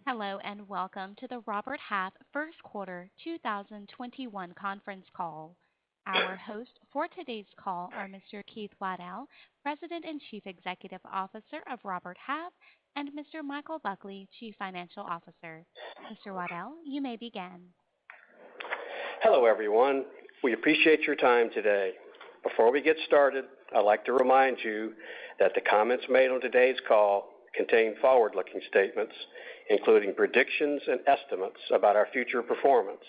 Hello and welcome to the Robert Half First Quarter 2021 conference call. Our hosts for today's call are Mr. Keith Waddell, President and Chief Executive Officer of Robert Half, and Mr. Michael Buckley, Chief Financial Officer. Mr. Waddell, you may begin. Hello, everyone. We appreciate your time today. Before we get started, I'd like to remind you that the comments made on today's call contain forward-looking statements, including predictions and estimates about our future performance.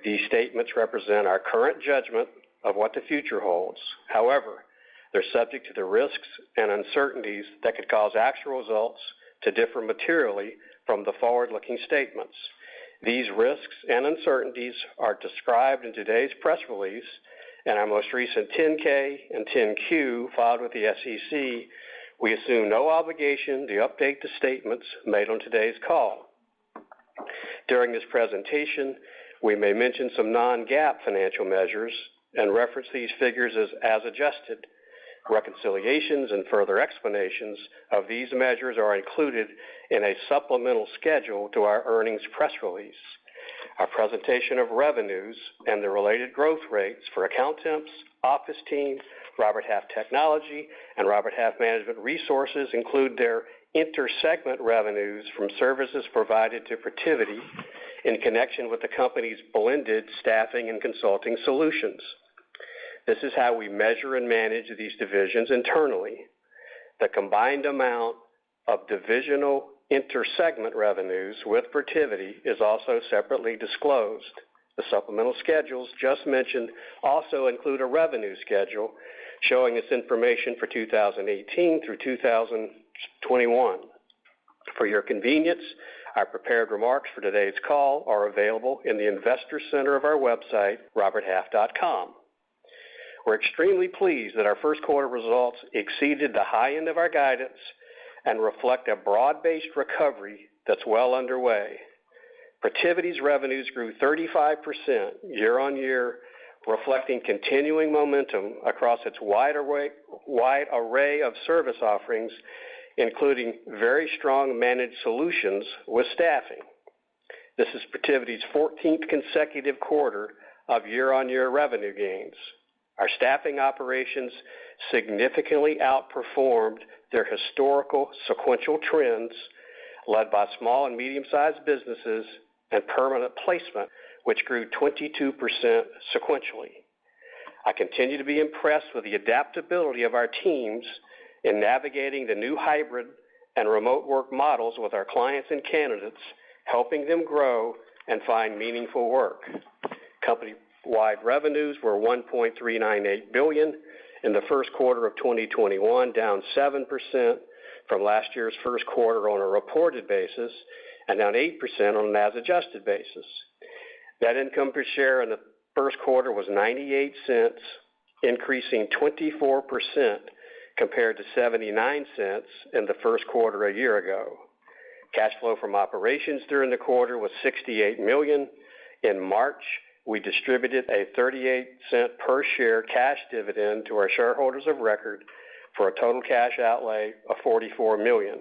These statements represent our current judgment of what the future holds. However, they're subject to the risks and uncertainties that could cause actual results to differ materially from the forward-looking statements. These risks and uncertainties are described in today's press release and our most recent 10-K and 10-Q filed with the SEC. We assume no obligation to update the statements made on today's call. During this presentation, we may mention some non-GAAP financial measures and reference these figures as adjusted. Reconciliations and further explanations of these measures are included in a supplemental schedule to our earnings press release. Our presentation of revenues and the related growth rates for Accountemps, Office Team, Robert Half Technology, and Robert Half Management Resources include their inter-segment revenues from services provided to Protiviti in connection with the company's blended staffing and consulting solutions. This is how we measure and manage these divisions internally. The combined amount of divisional inter-segment revenues with Protiviti is also separately disclosed. The supplemental schedules just mentioned also include a revenue schedule showing this information for 2018 through 2021. For your convenience, our prepared remarks for today's call are available in the Investor Center of our website, roberthalf.com. We're extremely pleased that our first quarter results exceeded the high end of our guidance and reflect a broad-based recovery that's well underway. Protiviti's revenues grew 35% year-on-year, reflecting continuing momentum across its wide array of service offerings, including very strong managed solutions with staffing. This is Protiviti's 14th consecutive quarter of year-on-year revenue gains. Our staffing operations significantly outperformed their historical sequential trends, led by small and medium-sized businesses and permanent placement, which grew 22% sequentially. I continue to be impressed with the adaptability of our teams in navigating the new hybrid and remote work models with our clients and candidates, helping them grow and find meaningful work. Company-wide revenues were $1.398 billion in the first quarter of 2021, down 7% from last year's first quarter on a reported basis, and down 8% on an as-adjusted basis. Net income per share in the first quarter was 98 cents, increasing 24% compared to 79 cents in the first quarter a year ago. Cash flow from operations during the quarter was $68 million. In March, we distributed a 38-cent per share cash dividend to our shareholders of record for a total cash outlay of $44 million.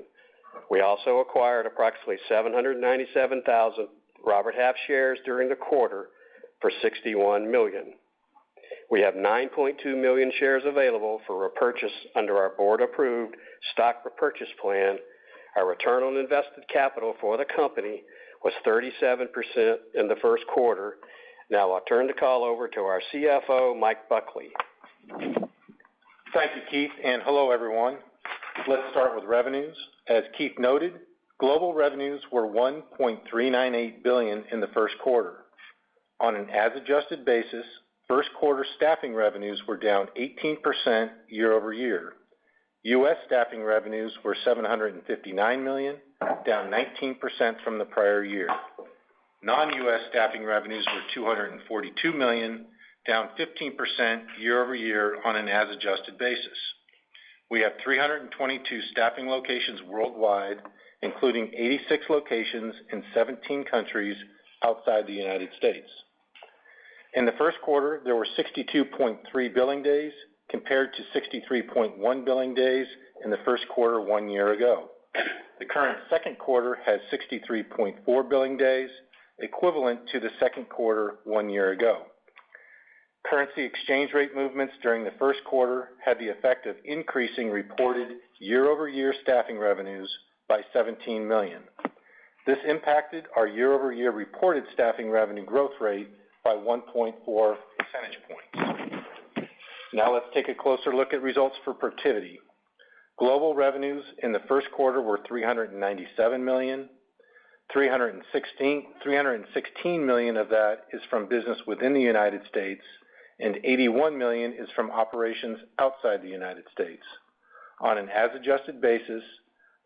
We also acquired approximately 797,000 Robert Half shares during the quarter for $61 million. We have 9.2 million shares available for repurchase under our board-approved stock repurchase plan. Our return on invested capital for the company was 37% in the first quarter. Now I'll turn the call over to our CFO, Mike Buckley. Thank you, Keith, and hello, everyone. Let's start with revenues. As Keith noted, global revenues were $1.398 billion in the first quarter. On an as-adjusted basis, first quarter staffing revenues were down 18% year over year. U.S. staffing revenues were $759 million, down 19% from the prior year. Non-U.S. staffing revenues were $242 million, down 15% year over year on an as-adjusted basis. We have 322 staffing locations worldwide, including 86 locations in 17 countries outside the United States. In the first quarter, there were 62.3 billing days compared to 63.1 billing days in the first quarter 1 year ago. The current second quarter has 63.4 billing days, equivalent to the second quarter 1 year ago. Currency exchange rate movements during the first quarter had the effect of increasing reported year-over-year staffing revenues by $17 million. This impacted our year-over-year reported staffing revenue growth rate by 1.4 percentage points. Now let's take a closer look at results for Protiviti. Global revenues in the first quarter were $397 million. $316 million of that is from business within the United States, and $81 million is from operations outside the United States. On an as-adjusted basis,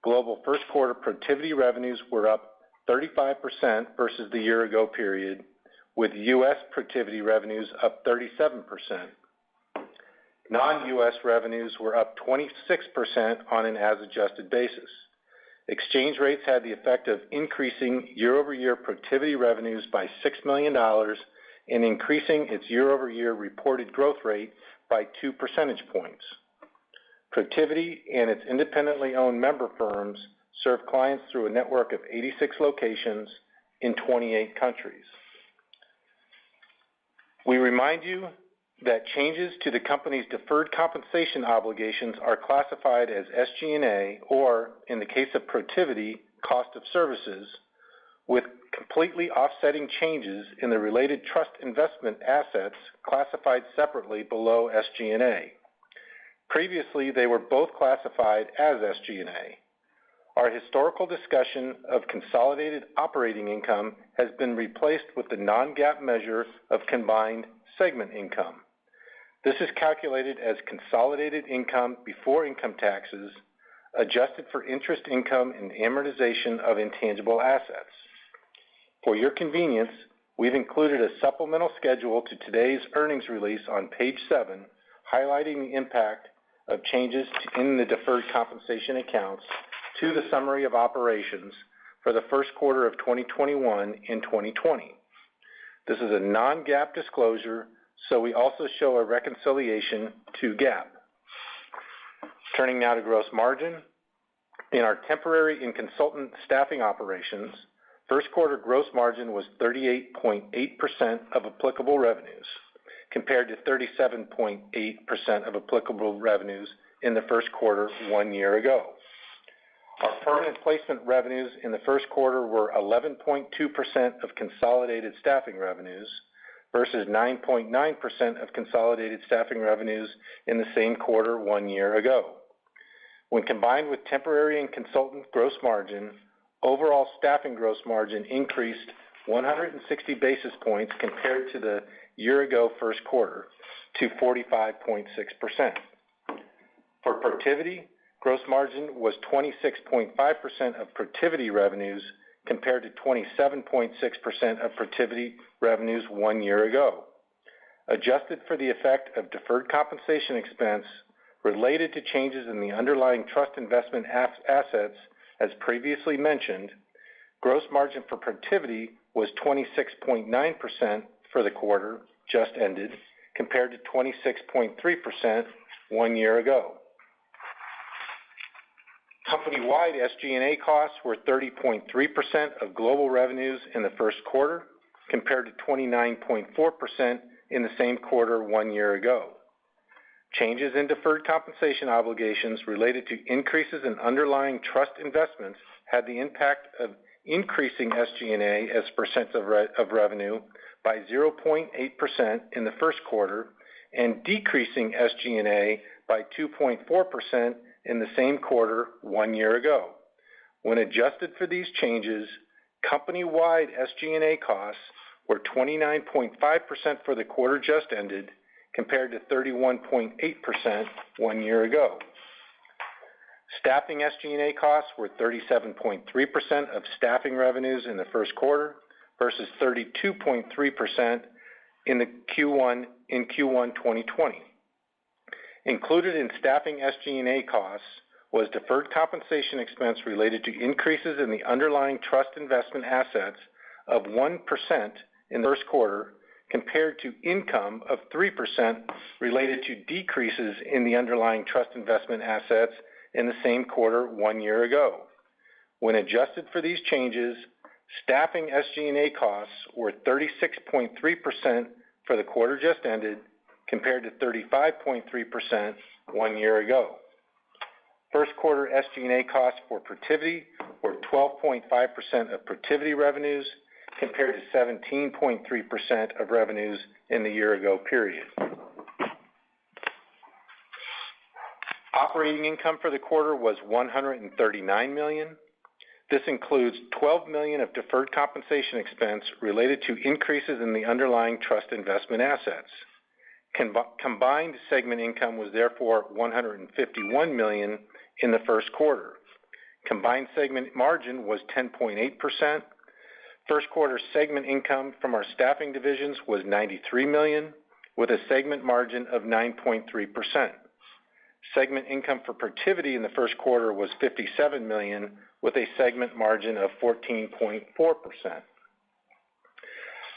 global first quarter Protiviti revenues were up 35% versus the year-ago period, with U.S. Protiviti revenues up 37%. Non-U.S. revenues were up 26% on an as-adjusted basis. Exchange rates had the effect of increasing year-over-year Protiviti revenues by $6 million and increasing its year-over-year reported growth rate by 2 percentage points. Protiviti and its independently owned member firms serve clients through a network of 86 locations in 28 countries. We remind you that changes to the company's deferred compensation obligations are classified as SG&A, or, in the case of Protiviti, cost of services, with completely offsetting changes in the related trust investment assets classified separately below SG&A. Previously, they were both classified as SG&A. Our historical discussion of consolidated operating income has been replaced with the non-GAAP measure of combined segment income. This is calculated as consolidated income before income taxes, adjusted for interest income and amortization of intangible assets. For your convenience, we've included a supplemental schedule to today's earnings release on page 7, highlighting the impact of changes in the deferred compensation accounts to the summary of operations for the first quarter of 2021 and 2020. This is a non-GAAP disclosure, so we also show a reconciliation to GAAP. Turning now to gross margin. In our temporary and consultant staffing operations, first quarter gross margin was 38.8% of applicable revenues, compared to 37.8% of applicable revenues in the first quarter 1 year ago. Our permanent placement revenues in the first quarter were 11.2% of consolidated staffing revenues versus 9.9% of consolidated staffing revenues in the same quarter 1 year ago. When combined with temporary and consultant gross margin, overall staffing gross margin increased 160 basis points compared to the year-ago first quarter to 45.6%. For Protiviti, gross margin was 26.5% of Protiviti revenues compared to 27.6% of Protiviti revenues 1 year ago. Adjusted for the effect of deferred compensation expense related to changes in the underlying trust investment assets, as previously mentioned, gross margin for Protiviti was 26.9% for the quarter just ended, compared to 26.3% 1 year ago. Company-wide SG&A costs were 30.3% of global revenues in the first quarter, compared to 29.4% in the same quarter 1 year ago. Changes in deferred compensation obligations related to increases in underlying trust investments had the impact of increasing SG&A as percent of revenue by 0.8% in the first quarter and decreasing SG&A by 2.4% in the same quarter 1 year ago. When adjusted for these changes, company-wide SG&A costs were 29.5% for the quarter just ended, compared to 31.8% 1 year ago. Staffing SG&A costs were 37.3% of staffing revenues in the first quarter versus 32.3% in Q1 2020. Included in staffing SG&A costs was deferred compensation expense related to increases in the underlying trust investment assets of 1% in the first quarter, compared to income of 3% related to decreases in the underlying trust investment assets in the same quarter 1 year ago. When adjusted for these changes, staffing SG&A costs were 36.3% for the quarter just ended, compared to 35.3% 1 year ago. First quarter SG&A costs for Protiviti were 12.5% of Protiviti revenues, compared to 17.3% of revenues in the year ago period. Operating income for the quarter was $139 million. This includes $12 million of deferred compensation expense related to increases in the underlying trust investment assets. Combined segment income was therefore $151 million in the first quarter. Combined segment margin was 10.8%. First quarter segment income from our staffing divisions was $93 million, with a segment margin of 9.3%. Segment income for Protiviti in the first quarter was $57 million, with a segment margin of 14.4%.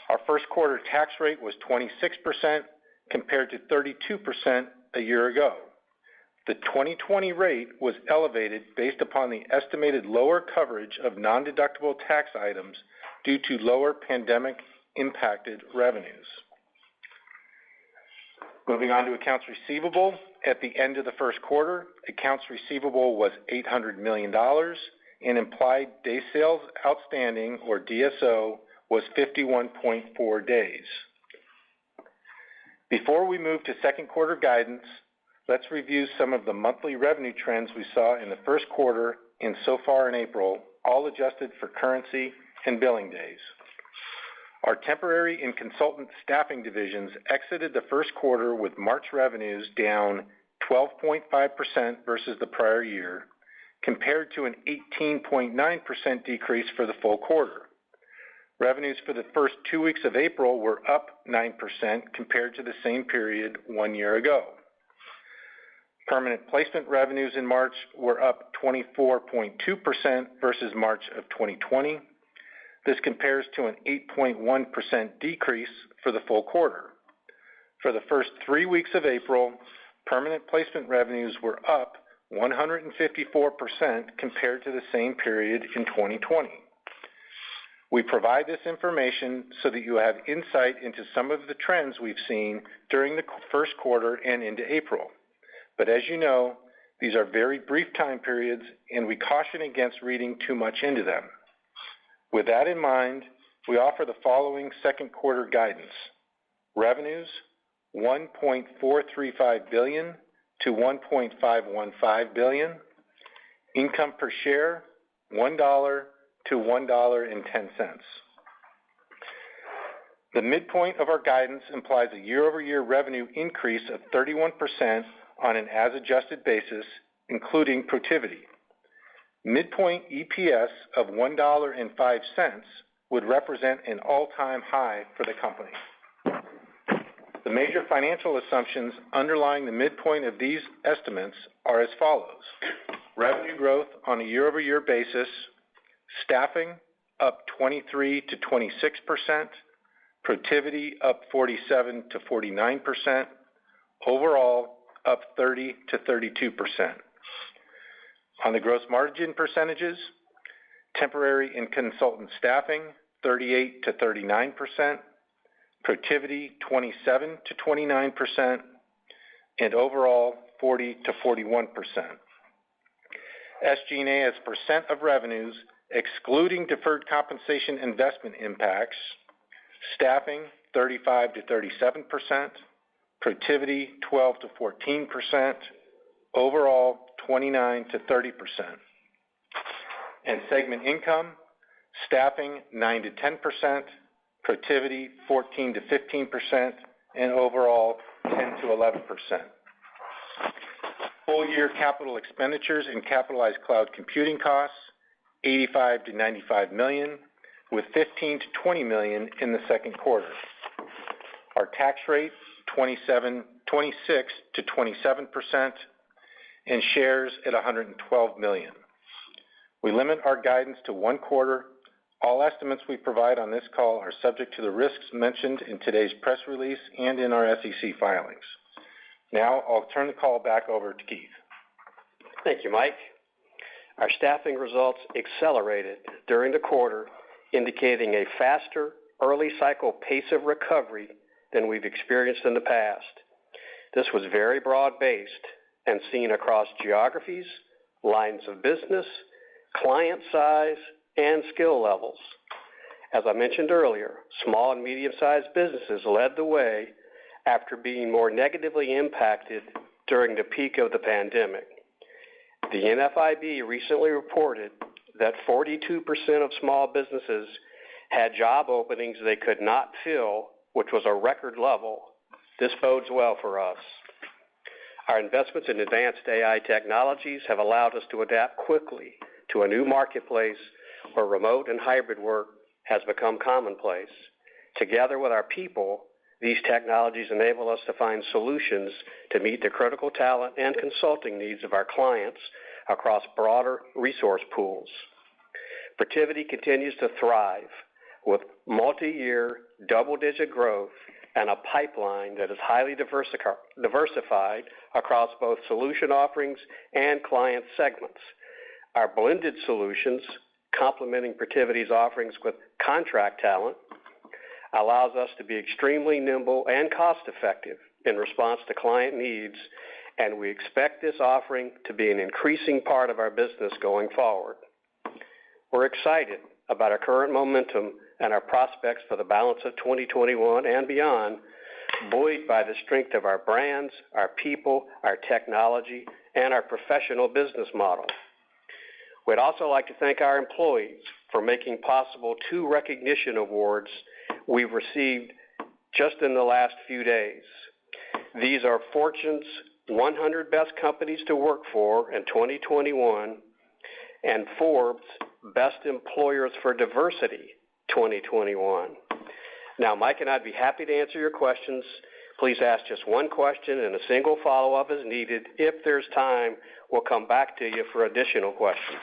Our first quarter tax rate was 26%, compared to 32% a year ago. The 2020 rate was elevated based upon the estimated lower coverage of non-deductible tax items due to lower pandemic-impacted revenues. Moving on to accounts receivable. At the end of the first quarter, accounts receivable was $800 million, and implied day sales outstanding, or DSO, was 51.4 days. Before we move to second quarter guidance, let's review some of the monthly revenue trends we saw in the first quarter and so far in April, all adjusted for currency and billing days. Our temporary and consultant staffing divisions exited the first quarter with March revenues down 12.5% versus the prior year, compared to an 18.9% decrease for the full quarter. Revenues for the first 2 weeks of April were up 9% compared to the same period 1 year ago. Permanent placement revenues in March were up 24.2% versus March of 2020. This compares to an 8.1% decrease for the full quarter. For the first 3 weeks of April, permanent placement revenues were up 154% compared to the same period in 2020. We provide this information so that you have insight into some of the trends we've seen during the first quarter and into April. But as you know, these are very brief time periods, and we caution against reading too much into them. With that in mind, we offer the following second quarter guidance. Revenues, $1.435 billion to $1.515 billion. Income per share, $1 to $1.10. The midpoint of our guidance implies a year-over-year revenue increase of 31% on an as-adjusted basis, including Protiviti. Midpoint EPS of $1.05 would represent an all-time high for the company. The major financial assumptions underlying the midpoint of these estimates are as follows. Revenue growth on a year-over-year basis, staffing up 23 to 26%, Protiviti up 47 to 49%, overall up 30 to 32%. On the gross margin percentages, temporary and consultant staffing 38 to 39%, Protiviti 27 to 29%, and overall 40 to 41%. SG&A as percent of revenues, excluding deferred compensation investment impacts, staffing 35 to 37%, Protiviti 12 to 14%, overall 29 to 30%. And segment income, staffing 9 to 10%, Protiviti 14 to 15%, and overall 10 to 11%. Full year capital expenditures and capitalized cloud computing costs, $85 to $95 million, with $15 to $20 million in the second quarter. Our tax rate, 26 to 27%, and shares at 112 million. We limit our guidance to 1 quarter. All estimates we provide on this call are subject to the risks mentioned in today's press release and in our SEC filings. Now I'll turn the call back over to Keith. Thank you, Mike. Our staffing results accelerated during the quarter, indicating a faster early cycle pace of recovery than we've experienced in the past. This was very broad-based and seen across geographies, lines of business, client size, and skill levels. As I mentioned earlier, small and medium-sized businesses led the way after being more negatively impacted during the peak of the pandemic. The NFIB recently reported that 42% of small businesses had job openings they could not fill, which was a record level. This bodes well for us. Our investments in advanced AI technologies have allowed us to adapt quickly to a new marketplace where remote and hybrid work has become commonplace. Together with our people, these technologies enable us to find solutions to meet the critical talent and consulting needs of our clients across broader resource pools. Protiviti continues to thrive with multi-year double-digit growth and a pipeline that is highly diversified across both solution offerings and client segments. Our blended solutions, complementing Protiviti's offerings with contract talent, allows us to be extremely nimble and cost-effective in response to client needs, and we expect this offering to be an increasing part of our business going forward. We're excited about our current momentum and our prospects for the balance of 2021 and beyond, buoyed by the strength of our brands, our people, our technology, and our professional business model. We'd also like to thank our employees for making possible 2 recognition awards we've received just in the last few days. These are Fortune's 100 Best Companies to Work For in 2021 and Forbes' Best Employers for Diversity 2021. Now, Mike and I'd be happy to answer your questions. Please ask just one question and a single follow-up as needed. If there's time, we'll come back to you for additional questions.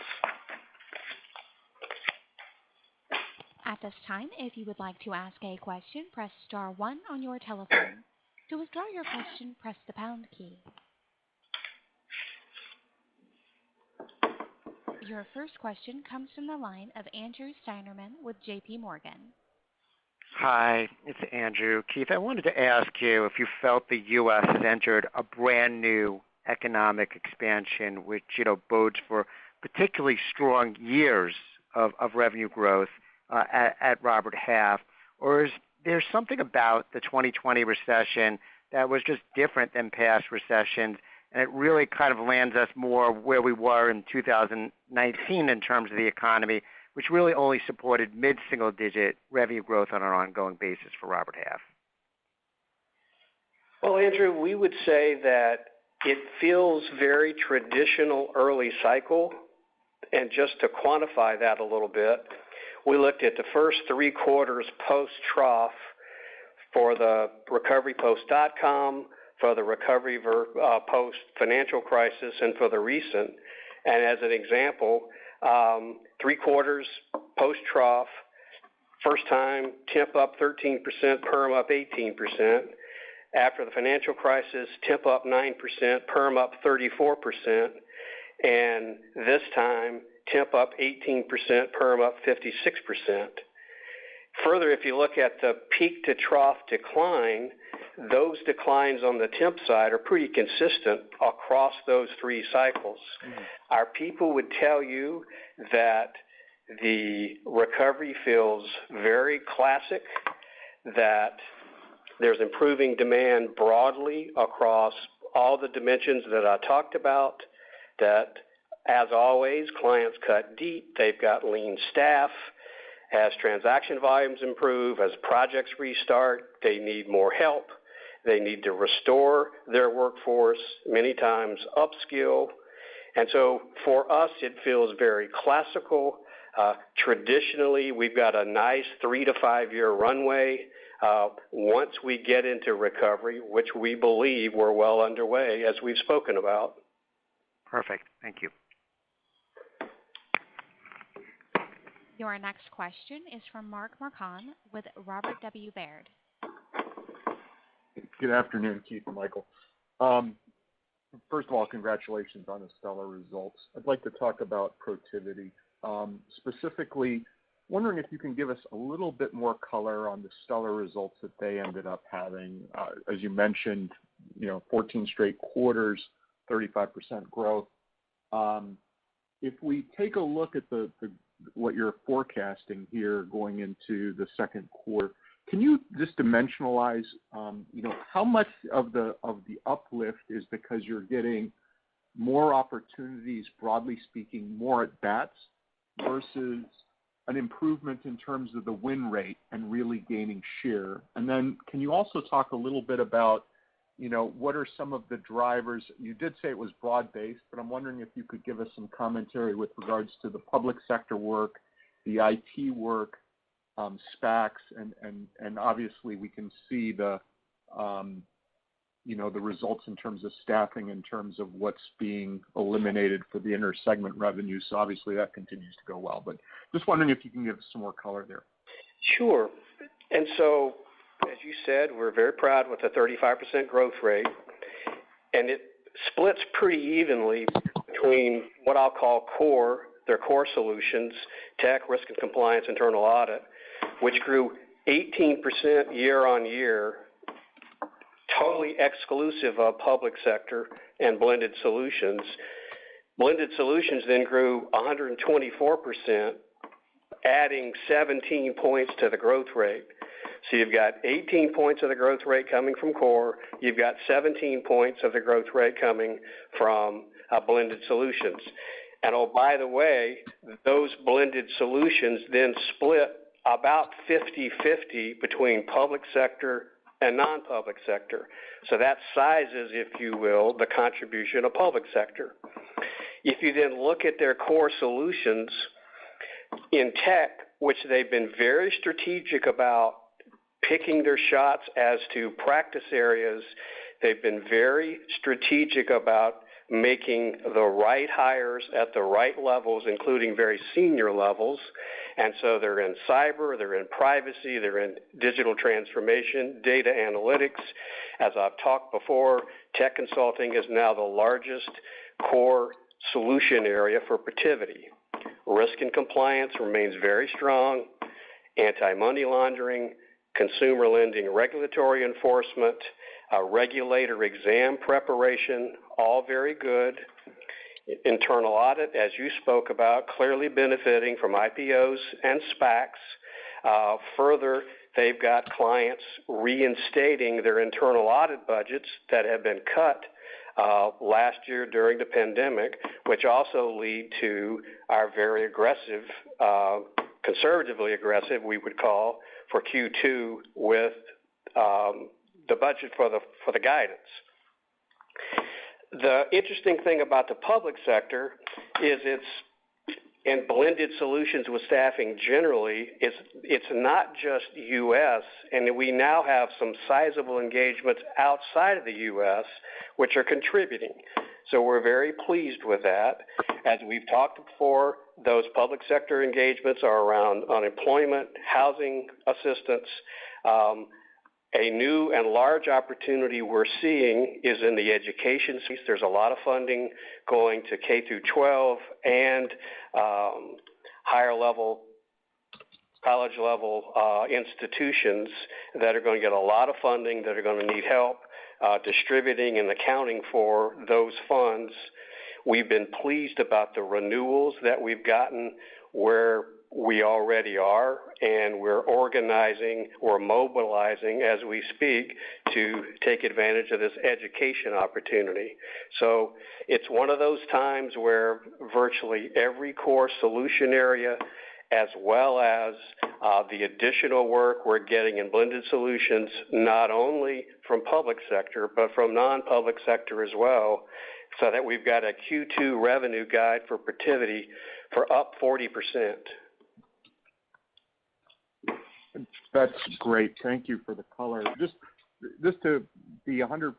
At this time, if you would like to ask a question, press star 1 on your telephone. To withdraw your question, press the pound key. Your first question comes from the line of Andrew Steinerman with J.P. Morgan. Hi, it's Andrew. Keith, I wanted to ask you if you felt the U.S. has entered a brand new economic expansion, which, bodes for particularly strong years of revenue growth at Robert Half, or is there something about the 2020 recession that was just different than past recessions, and it really kind of lands us more where we were in 2019 in terms of the economy, which really only supported mid-single-digit revenue growth on an ongoing basis for Robert Half? Well, Andrew, we would say that it feels very traditional early cycle, and just to quantify that a little bit, we looked at the first 3 quarters post-trough for the recovery post.com, for the recovery post-financial crisis, and for the recent. And as an example, 3 quarters post-trough, first time, temp up 13%, perm up 18%. After the financial crisis, temp up 9%, perm up 34%. And this time, temp up 18%, perm up 56%. Further, if you look at the peak to trough decline, those declines on the temp side are pretty consistent across those 3 cycles. Mm-hmm. Our people would tell you that the recovery feels very classic, that there's improving demand broadly across all the dimensions that I talked about, that, as always, clients cut deep, they've got lean staff. As transaction volumes improve, as projects restart, they need more help. They need to restore their workforce, many times upskill. And so for us, it feels very classical. Traditionally, we've got a nice 3 to 5 year runway once we get into recovery, which we believe we're well underway, as we've spoken about. Perfect. Thank you. Your next question is from Mark Marcon with Robert W. Baird. Good afternoon, Keith and Michael. First of all, congratulations on the stellar results. I'd like to talk about Protiviti. Specifically, wondering if you can give us a little bit more color on the stellar results that they ended up having. As you mentioned, 14 straight quarters, 35% growth. If we take a look at what you're forecasting here going into the second quarter, can you just dimensionalize, how much of the uplift is because you're getting more opportunities, broadly speaking, more at bats, versus an improvement in terms of the win rate and really gaining share? And then can you also talk a little bit about, what are some of the drivers? You did say it was broad-based, but I'm wondering if you could give us some commentary with regards to the public sector work, the IT work, SPACs, and obviously we can see the the results in terms of staffing, in terms of what's being eliminated for the inter-segment revenue. So obviously that continues to go well, but just wondering if you can give us some more color there. Sure. And so, as you said, we're very proud with the 35% growth rate, and it splits pretty evenly between what I'll call their core solutions, tech, risk and compliance, internal audit, which grew 18% year on year, totally exclusive of public sector and blended solutions. Blended solutions then grew 124%, adding 17 points to the growth rate. So you've got 18 points of the growth rate coming from core. You've got 17 points of the growth rate coming from blended solutions. And oh, by the way, those blended solutions then split about 50-50 between public sector and non-public sector. So that sizes, if you will, the contribution of public sector. If you then look at their core solutions in tech, which they've been very strategic about picking their shots as to practice areas, they've been very strategic about making the right hires at the right levels, including very senior levels. And so they're in cyber, they're in privacy, they're in digital transformation, data analytics. As I've talked before, tech consulting is now the largest core solution area for Protiviti. Risk and compliance remains very strong. Anti-money laundering, consumer lending, regulatory enforcement, regulator exam preparation, all very good. Internal audit, as you spoke about, clearly benefiting from IPOs and SPACs. Further, they've got clients reinstating their internal audit budgets that have been cut last year during the pandemic, which also lead to our very aggressive, conservatively aggressive, we would call, for Q2 with the budget for the guidance. The interesting thing about the public sector is and blended solutions with staffing generally, it's not just U.S., and we now have some sizable engagements outside of the U.S. which are contributing. So we're very pleased with that. As we've talked before, those public sector engagements are around unemployment, housing assistance. A new and large opportunity we're seeing is in the education space. There's a lot of funding going to K through 12 and higher level, college level institutions that are going to get a lot of funding, that are going to need help distributing and accounting for those funds. We've been pleased about the renewals that we've gotten where we already are, and we're organizing or mobilizing as we speak to take advantage of this education opportunity. So it's one of those times where virtually every core solution area, as well as the additional work we're getting in blended solutions, not only from public sector, but from non-public sector as well, so that we've got a Q2 revenue guide for Protiviti for up 40%. That's great. Thank you for the color. Just to be 100%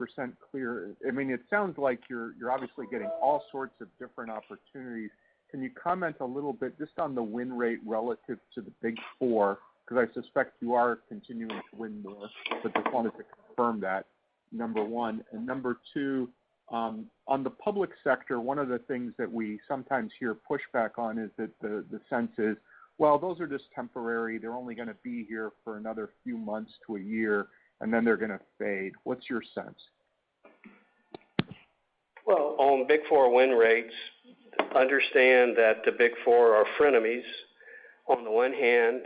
clear, I mean, it sounds like you're obviously getting all sorts of different opportunities. Can you comment a little bit just on the win rate relative to the big four? Because I suspect you are continuing to win more, but just wanted to confirm that, number one. And number two, On the public sector, one of the things that we sometimes hear pushback on is that the sense is, well, those are just temporary. They're only going to be here for another few months to a year, and then they're going to fade. What's your sense? Well, on Big Four win rates, understand that the Big Four are frenemies. On the one hand,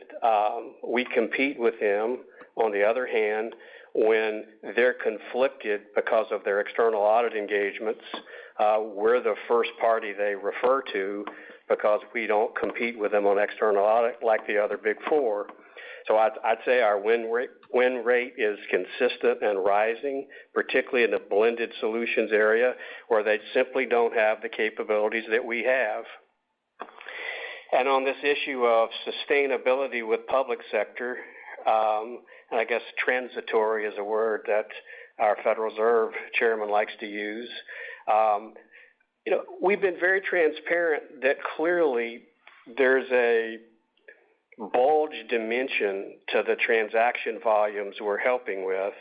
we compete with them. On the other hand, when they're conflicted because of their external audit engagements, we're the first party they refer to because we don't compete with them on external audit like the other Big Four. So I'd say our win rate is consistent and rising, particularly in the blended solutions area where they simply don't have the capabilities that we have. And on this issue of sustainability with public sector, and I guess transitory is a word that our Federal Reserve chairman likes to use. We've been very transparent that clearly there's a bulge dimension to the transaction volumes we're helping with,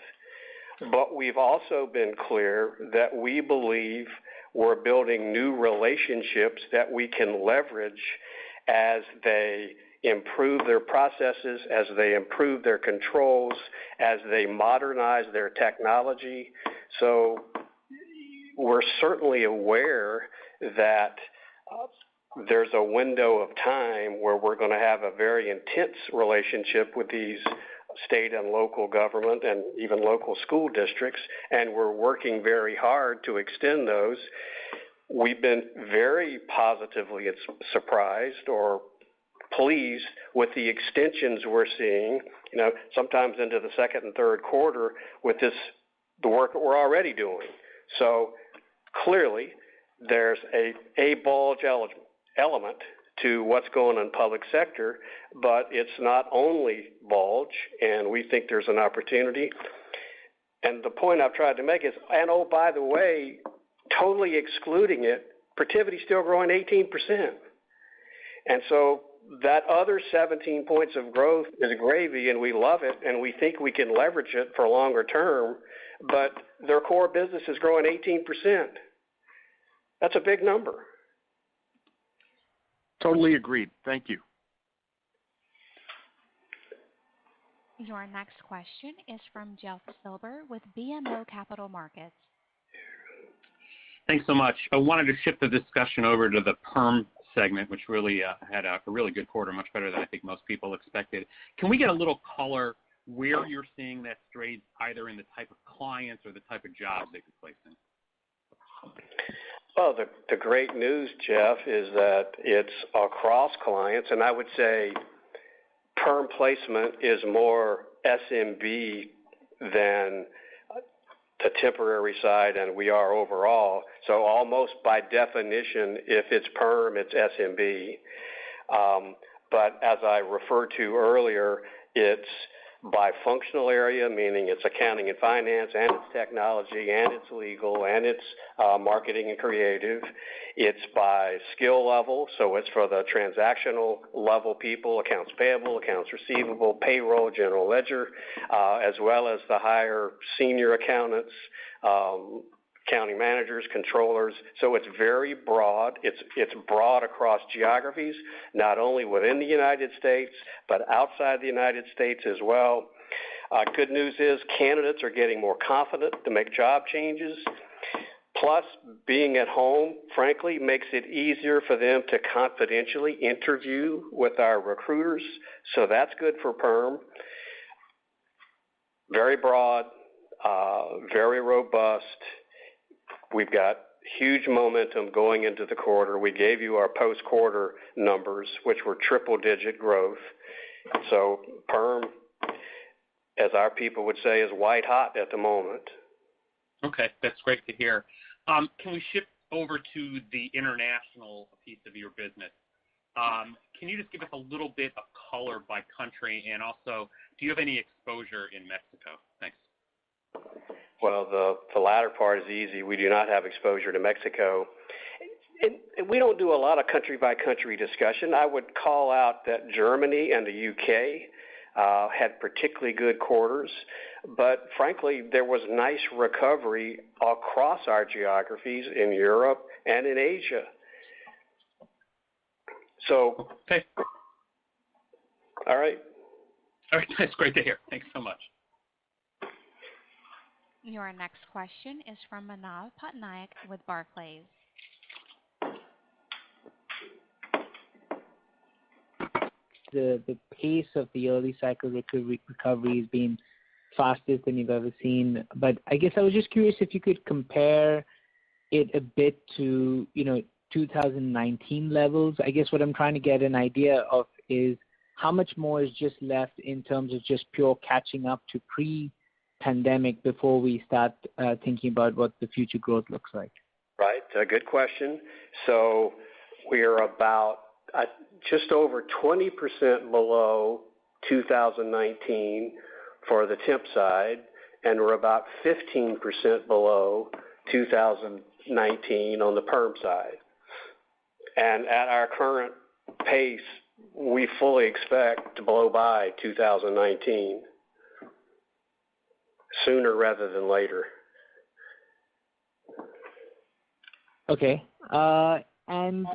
but we've also been clear that we believe we're building new relationships that we can leverage as they improve their processes, as they improve their controls, as they modernize their technology. So we're certainly aware that there's a window of time where we're going to have a very intense relationship with these state and local government and even local school districts, and we're working very hard to extend those. We've been very positively surprised or pleased with the extensions we're seeing, sometimes into the second and third quarter with the work that we're already doing. So clearly there's a bulge element to what's going on in public sector, but it's not only bulge, and we think there's an opportunity. And the point I've tried to make is, and oh, by the way, totally excluding it, Protiviti's still growing 18%. And so that other 17 points of growth is gravy, and we love it, and we think we can leverage it for longer term, but their core business is growing 18%. That's a big number. Totally agreed. Thank you. Your next question is from Jeff Silber with BMO Capital Markets. Thanks so much. I wanted to shift the discussion over to the perm segment, which really had a really good quarter, much better than I think most people expected. Can we get a little color where you're seeing that strength, either in the type of clients or the type of jobs that you're placing? Well, the great news, Jeff, is that it's across clients, and I would say perm placement is more SMB than the temporary side, and we are overall. So almost by definition, if it's perm, it's SMB. But as I referred to earlier, it's by functional area, meaning it's accounting and finance, and it's technology, and it's legal, and it's marketing and creative. It's by skill level, so it's for the transactional level people, accounts payable, accounts receivable, payroll, general ledger, as well as the higher senior accountants, accounting managers, controllers. So it's very broad. It's broad across geographies, not only within the United States, but outside the United States as well. Good news is candidates are getting more confident to make job changes. Plus, being at home, frankly, makes it easier for them to confidentially interview with our recruiters. So that's good for perm. Very broad, very robust. We've got huge momentum going into the quarter. We gave you our post-quarter numbers, which were triple-digit growth. So perm, as our people would say, is white hot at the moment. Okay, that's great to hear. Can we shift over to the international piece of your business? Can you just give us a little bit of color by country, and also, do you have any exposure in Mexico? Thanks. Well, the latter part is easy. We do not have exposure to Mexico. And we don't do a lot of country-by-country discussion. I would call out that Germany and the UK had particularly good quarters, but frankly, there was nice recovery across our geographies in Europe and in Asia. So, okay. All right. All right, that's great to hear. Thanks so much. Your next question is from Manav Patnaik with Barclays. The pace of the early cycle recovery has been fastest than you've ever seen. But I guess I was just curious if you could compare it a bit to 2019 levels. I guess what I'm trying to get an idea of is how much more is just left in terms of just pure catching up to pre-pandemic before we start thinking about what the future growth looks like. Right, a good question. So we are about just over 20% below 2019 for the temp side, and we're about 15% below 2019 on the perm side. And at our current pace, we fully expect to blow by 2019 sooner rather than later. Okay. And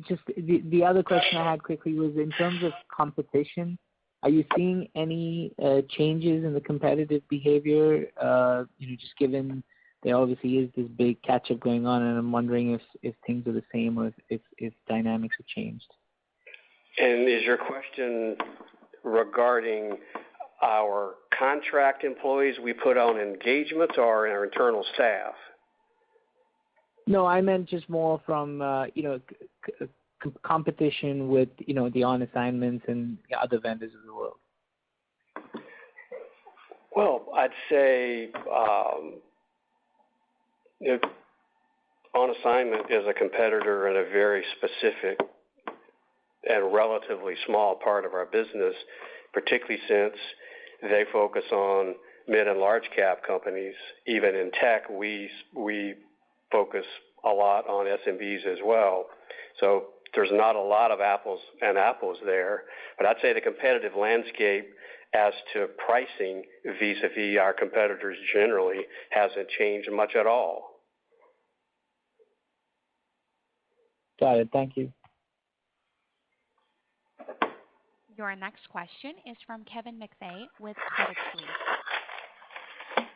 just the other question I had quickly was in terms of competition, are you seeing any changes in the competitive behavior, just given there obviously is this big catch-up going on, and I'm wondering if things are the same or if dynamics have changed. And is your question regarding our contract employees we put on engagements or our internal staff? No, I meant just more from, competition with, the on assignments and other vendors of the world. Well, I'd say on assignment is a competitor in a very specific and relatively small part of our business, particularly since they focus on mid and large cap companies. Even in tech, we focus a lot on SMBs as well. So there's not a lot of apples and apples there. But I'd say the competitive landscape as to pricing vis-a-vis our competitors generally hasn't changed much at all. Got it. Thank you. Your next question is from Kevin McVeigh with Credit Suisse.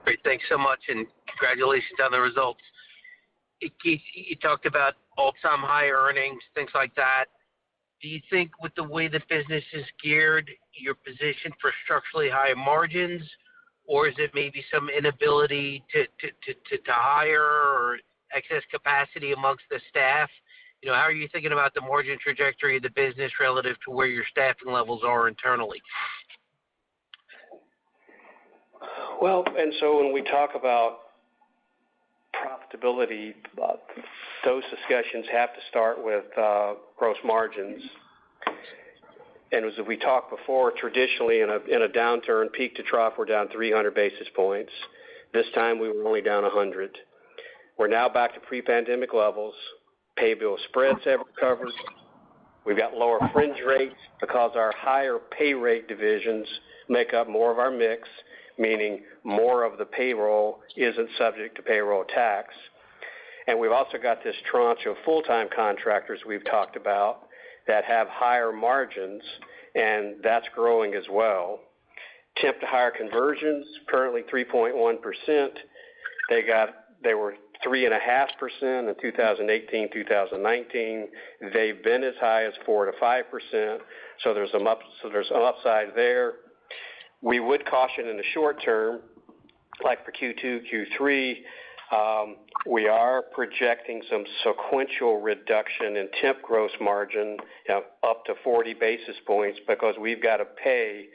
Great. Thanks so much, and congratulations on the results. Keith, you talked about all-time high earnings, things like that. Do you think with the way the business is geared, you're positioned for structurally higher margins, or is it maybe some inability to hire or excess capacity amongst the staff? How are you thinking about the margin trajectory of the business relative to where your staffing levels are internally? Well, and so when we talk about profitability, those discussions have to start with gross margins. And as we talked before, traditionally in a downturn, peak to trough, we're down 300 basis points. This time we were only down 100. We're now back to pre-pandemic levels. Pay bill spreads have recovered. We've got lower fringe rates because our higher pay rate divisions make up more of our mix, meaning more of the payroll isn't subject to payroll tax. And we've also got this tranche of full-time contractors we've talked about that have higher margins, and that's growing as well. Temp to hire conversions, currently 3.1%. They were 3.5% in 2018, 2019. They've been as high as 4 to 5%. So there's an upside there. We would caution in the short term, like for Q2, Q3, we are projecting some sequential reduction in temp gross margin, up to 40 basis points, because we've got to pay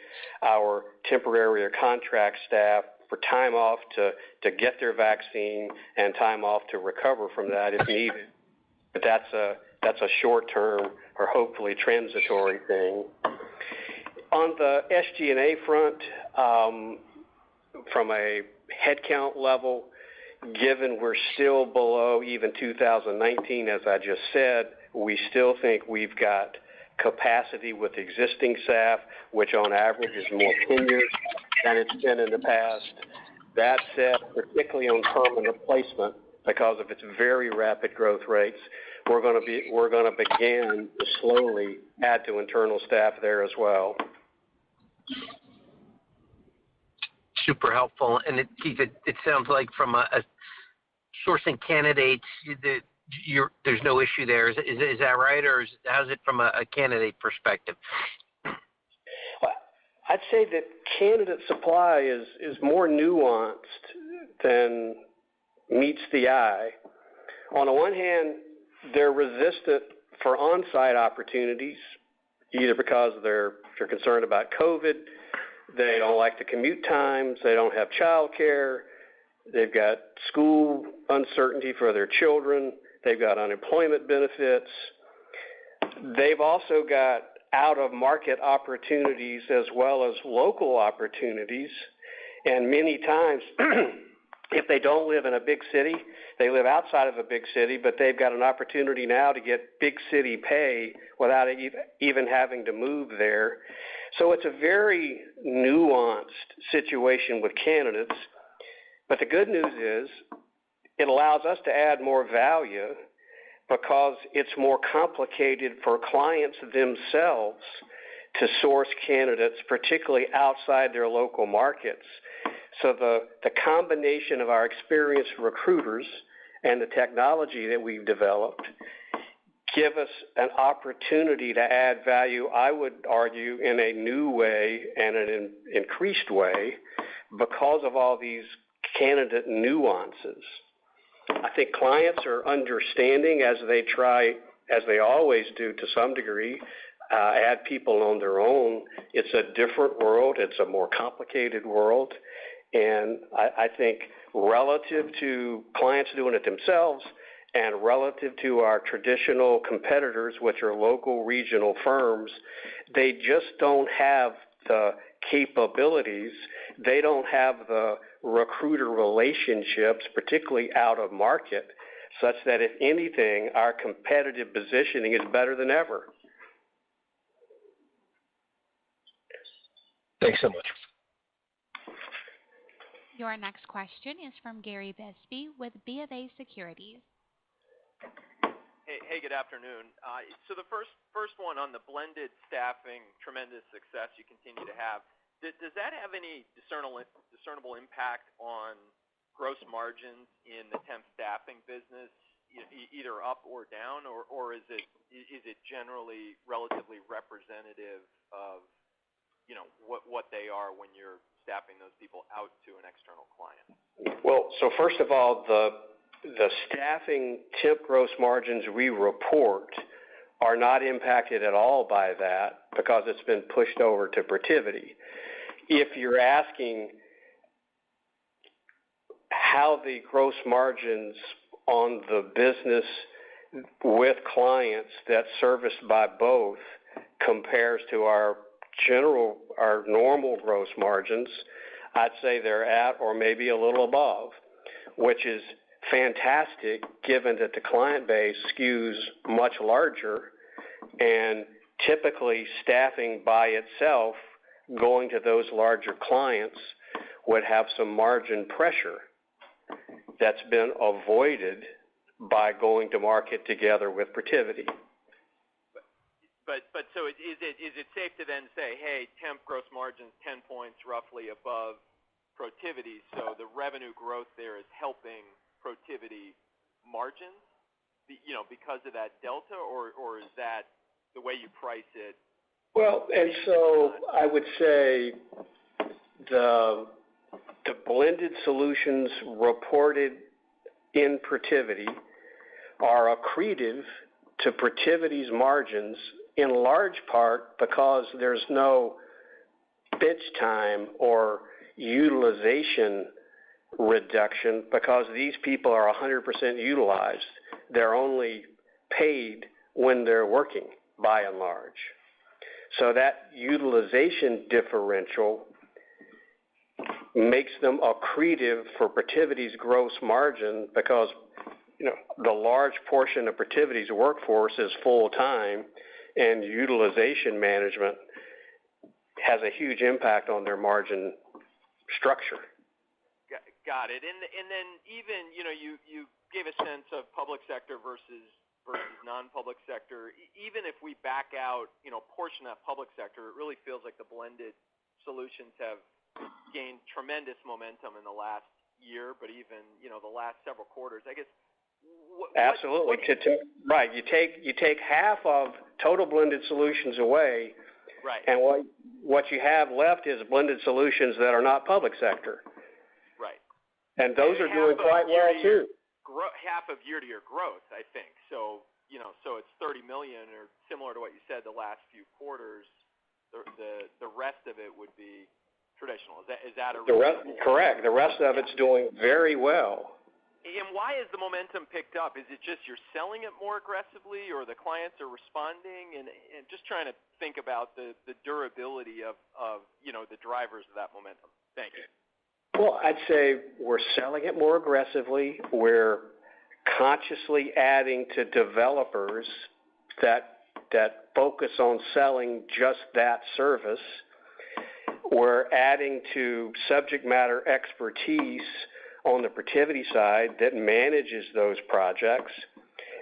our temporary or contract staff for time off to get their vaccine and time off to recover from that if needed. But that's a short-term or hopefully transitory thing. On the SG&A front, from a headcount level, given we're still below even 2019, as I just said, we still think we've got capacity with existing staff, which on average is more tenured than it's been in the past. That said, particularly on permanent placement, because of its very rapid growth rates, we're going to begin to slowly add to internal staff there as well. Super helpful. And Keith, it sounds like from a sourcing candidates, there's no issue there. Is that right, or how's it from a candidate perspective? Well, I'd say that candidate supply is more nuanced than meets the eye. On the one hand, they're resistant for on-site opportunities, either because they're concerned about COVID, they don't like the commute times, they don't have child care, they've got school uncertainty for their children, they've got unemployment benefits. They've also got out-of-market opportunities as well as local opportunities, and many times if they don't live in a big city, they live outside of a big city, but they've got an opportunity now to get big city pay without even having to move there. So it's a very nuanced situation with candidates. But the good news is it allows us to add more value because it's more complicated for clients themselves to source candidates, particularly outside their local markets. So the combination of our experienced recruiters and the technology that we've developed give us an opportunity to add value, I would argue, in a new way and an increased way because of all these candidate nuances. I think clients are understanding as they try, as they always do to some degree, add people on their own. It's a different world. It's a more complicated world. And I think relative to clients doing it themselves and relative to our traditional competitors, which are local regional firms, they just don't have the capabilities. They don't have the recruiter relationships, particularly out of market, such that if anything, our competitive positioning is better than ever. Thanks so much. Your next question is from Gary Bisbee with BofA Securities. Hey, good afternoon. So the first one on the blended staffing, tremendous success you continue to have. Does that have any discernible impact on gross margins in the temp staffing business, either up or down, or is it generally relatively representative of what they are when you're staffing those people out to an external client? Well, so first of all, the staffing temp gross margins we report are not impacted at all by that because it's been pushed over to Protiviti. If you're asking how the gross margins on the business with clients that's serviced by both compares to our normal gross margins, I'd say they're at or maybe a little above, which is fantastic given that the client base skews much larger, and typically staffing by itself going to those larger clients would have some margin pressure that's been avoided by going to market together with Protiviti. But so is it safe to then say, hey, temp gross margins 10 points roughly above Protiviti, so the revenue growth there is helping Protiviti margins, because of that delta, or is that the way you price it? Well, and so I would say the blended solutions reported in Protiviti are accretive to Protiviti's margins in large part because there's no bench time or utilization reduction because these people are 100% utilized. They're only paid when they're working, by and large. So that utilization differential makes them accretive for Protiviti's gross margin because the large portion of Protiviti's workforce is full-time, and utilization management has a huge impact on their margin structure. Got it. And then even, you gave a sense of public sector versus non-public sector. Even if we back out, portion of that public sector, it really feels like the blended solutions have gained tremendous momentum in the last year, but even, the last several quarters. I guess. Absolutely. Right. You take half of total blended solutions away, right, and what you have left is blended solutions that are not public sector. Right. And those are doing quite well too. Half of year-to-year growth, I think. So, so it's $30 million, or similar to what you said the last few quarters. The rest of it would be traditional. Is that a correct? The rest of it's doing very well. And why has the momentum picked up? Is it just you're selling it more aggressively, or the clients are responding? And just trying to think about the durability of the drivers of that momentum. Thank you. Well, I'd say we're selling it more aggressively. We're consciously adding to developers that focus on selling just that service. We're adding to subject matter expertise on the Protiviti side that manages those projects.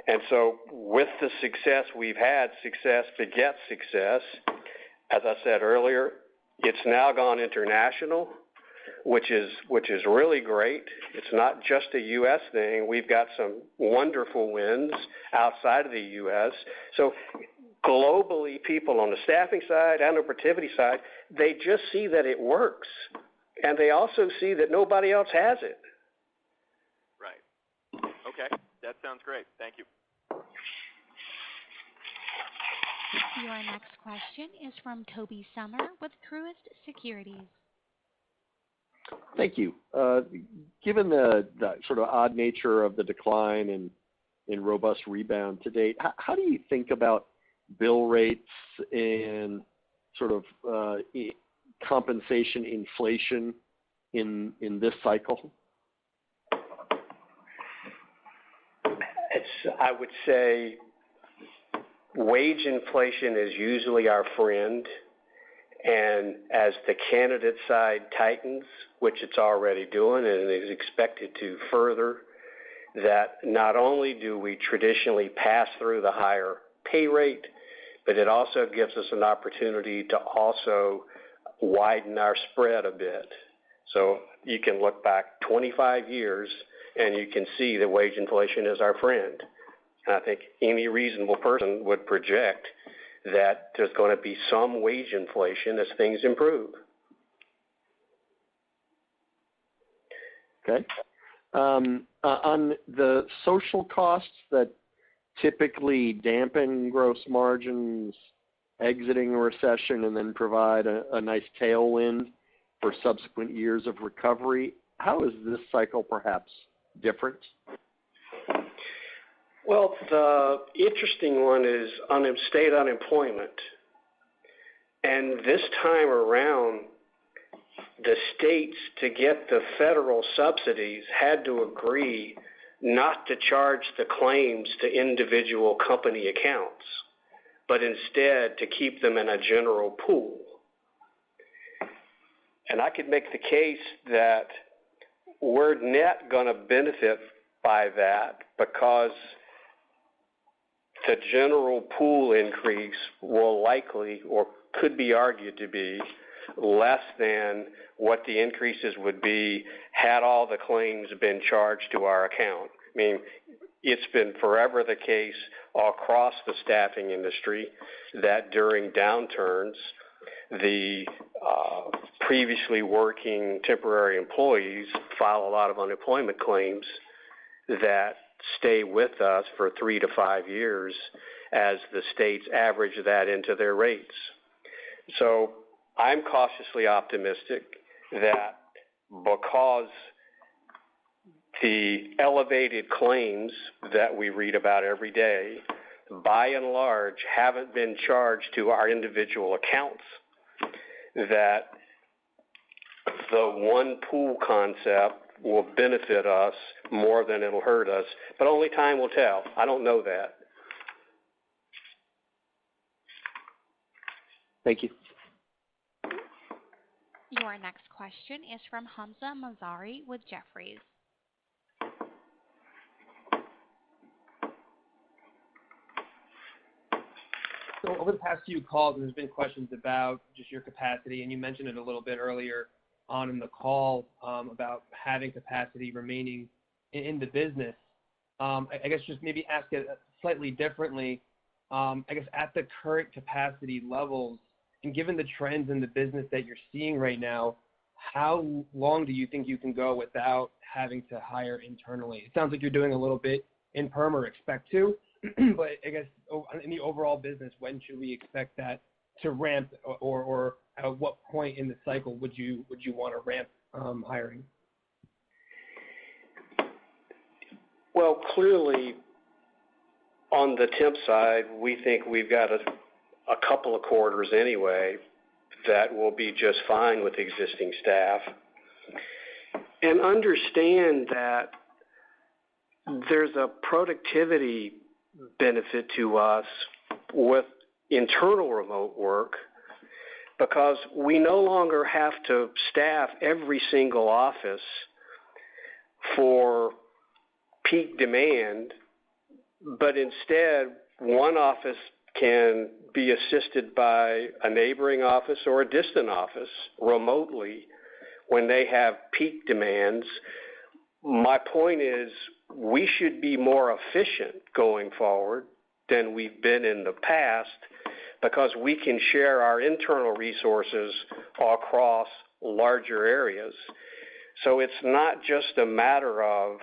And so with the success we've had, success begets success. As I said earlier, it's now gone international, which is really great. It's not just a U.S. thing. We've got some wonderful wins outside of the U.S. So globally, people on the staffing side and the Protiviti side, they just see that it works. And they also see that nobody else has it. Right. Okay. That sounds great. Thank you. Your next question is from Tobey Sommer with Truist Securities. Thank you. Given the sort of odd nature of the decline and robust rebound to date, how do you think about bill rates and sort of compensation inflation in this cycle? I would say wage inflation is usually our friend, and as the candidate side tightens, which it's already doing and is expected to further, that not only do we traditionally pass through the higher pay rate, but it also gives us an opportunity to also widen our spread a bit. So you can look back 25 years and you can see that wage inflation is our friend. And I think any reasonable person would project that there's going to be some wage inflation as things improve. Okay. On the social costs that typically dampen gross margins exiting a recession and then provide a nice tailwind for subsequent years of recovery, how is this cycle perhaps different? Well, the interesting one is state unemployment. And this time around, the states, to get the federal subsidies, had to agree not to charge the claims to individual company accounts, but instead to keep them in a general pool. And I could make the case that we're net going to benefit by that because the general pool increase will likely, or could be argued to be, less than what the increases would be had all the claims been charged to our account. I mean, it's been forever the case all across the staffing industry that during downturns, the previously working temporary employees file a lot of unemployment claims that stay with us for 3 to 5 years as the states average that into their rates. So I'm cautiously optimistic that because the elevated claims that we read about every day, by and large, haven't been charged to our individual accounts, that the one pool concept will benefit us more than it'll hurt us. But only time will tell. I don't know that. Thank you. Your next question is from Hamzah Mazari with Jefferies. So over the past few calls, there's been questions about just your capacity, and you mentioned it a little bit earlier on in the call about having capacity remaining in the business. I guess just maybe ask it slightly differently. I guess at the current capacity levels, and given the trends in the business that you're seeing right now, how long do you think you can go without having to hire internally? It sounds like you're doing a little bit in perm or expect to, but I guess in the overall business, when should we expect that to ramp, or at what point in the cycle would you want to ramp hiring? Well, clearly, on the temp side, we think we've got a couple of quarters anyway that will be just fine with existing staff. And understand that there's a productivity benefit to us with internal remote work because we no longer have to staff every single office for peak demand, but instead one office can be assisted by a neighboring office or a distant office remotely when they have peak demands. My point is we should be more efficient going forward than we've been in the past because we can share our internal resources across larger areas. So it's not just a matter of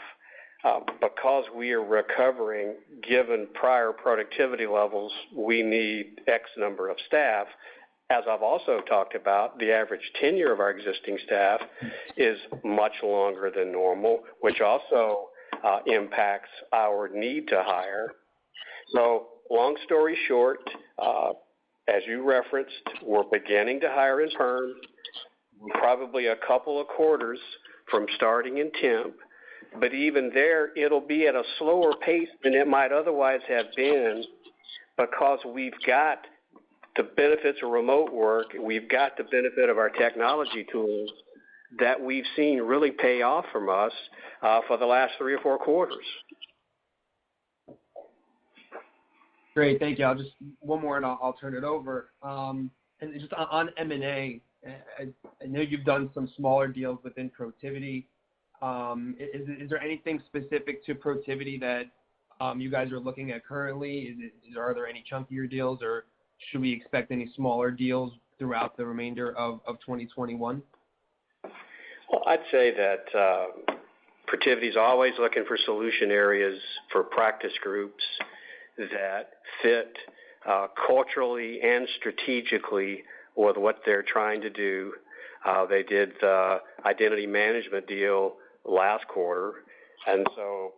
because we are recovering, given prior productivity levels, we need X number of staff. As I've also talked about, the average tenure of our existing staff is much longer than normal, which also impacts our need to hire. So long story short, as you referenced, we're beginning to hire in perm, probably a couple of quarters from starting in temp. But even there, it'll be at a slower pace than it might otherwise have been because we've got the benefits of remote work. We've got the benefit of our technology tools that we've seen really pay off from us for the last 3 or 4 quarters. Great, thank you. One more and I'll turn it over. And just on M&A, I know you've done some smaller deals within Protiviti. Is there anything specific to Protiviti that you guys are looking at currently? Are there any chunkier deals, or should we expect any smaller deals throughout the remainder of 2021? Well, I'd say that Protiviti is always looking for solution areas for practice groups that fit culturally and strategically with what they're trying to do. They did the identity management deal last quarter, and so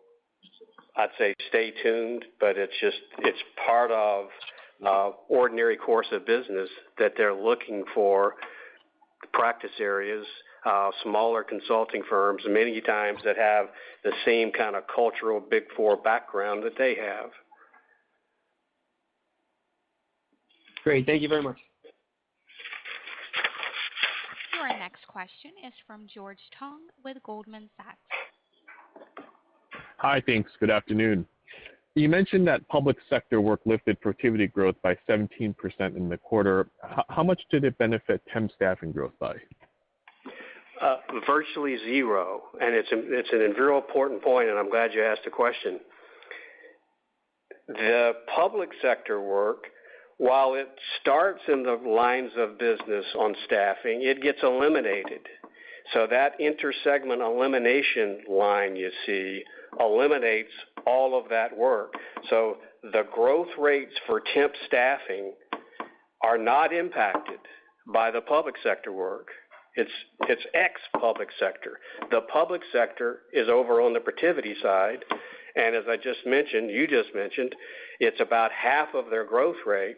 I'd say stay tuned, but it's part of ordinary course of business that they're looking for practice areas, smaller consulting firms, many times that have the same kind of cultural Big Four background that they have. Great, thank you very much. Your next question is from George Tong with Goldman Sachs. Hi, thanks. Good afternoon. You mentioned that public sector work lifted Protiviti growth by 17% in the quarter. How much did it benefit temp staffing growth by? Virtually zero, and it's an very important point, and I'm glad you asked the question. The public sector work, while it starts in the lines of business on staffing, it gets eliminated. So that intersegment elimination line you see eliminates all of that work. So the growth rates for temp staffing are not impacted by the public sector work. It's ex-public sector. The public sector is over on the Protiviti side, and as I just mentioned, it's about half of their growth rate,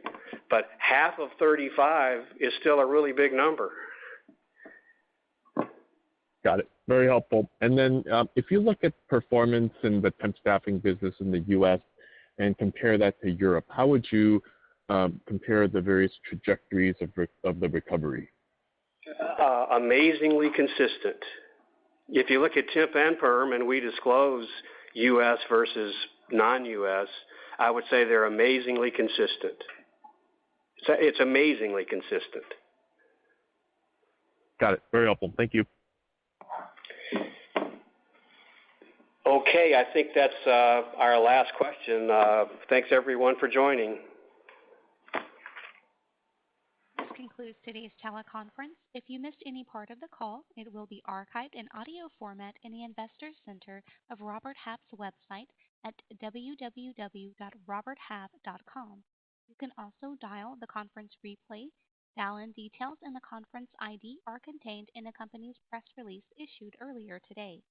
but half of 35 is still a really big number. Got it. Very helpful. And then if you look at performance in the temp staffing business in the U.S. and compare that to Europe, how would you compare the various trajectories of the recovery? Amazingly consistent. If you look at temp and perm, and we disclose U.S. versus non-U.S., I would say they're amazingly consistent. It's amazingly consistent. Got it. Very helpful. Thank you. Okay, I think that's our last question. Thanks, everyone, for joining. This concludes today's teleconference. If you missed any part of the call, it will be archived in audio format in the Investors Center of Robert Half's website at www.roberthalf.com. You can also dial the conference replay. Dial-in details and the conference ID are contained in the company's press release issued earlier today.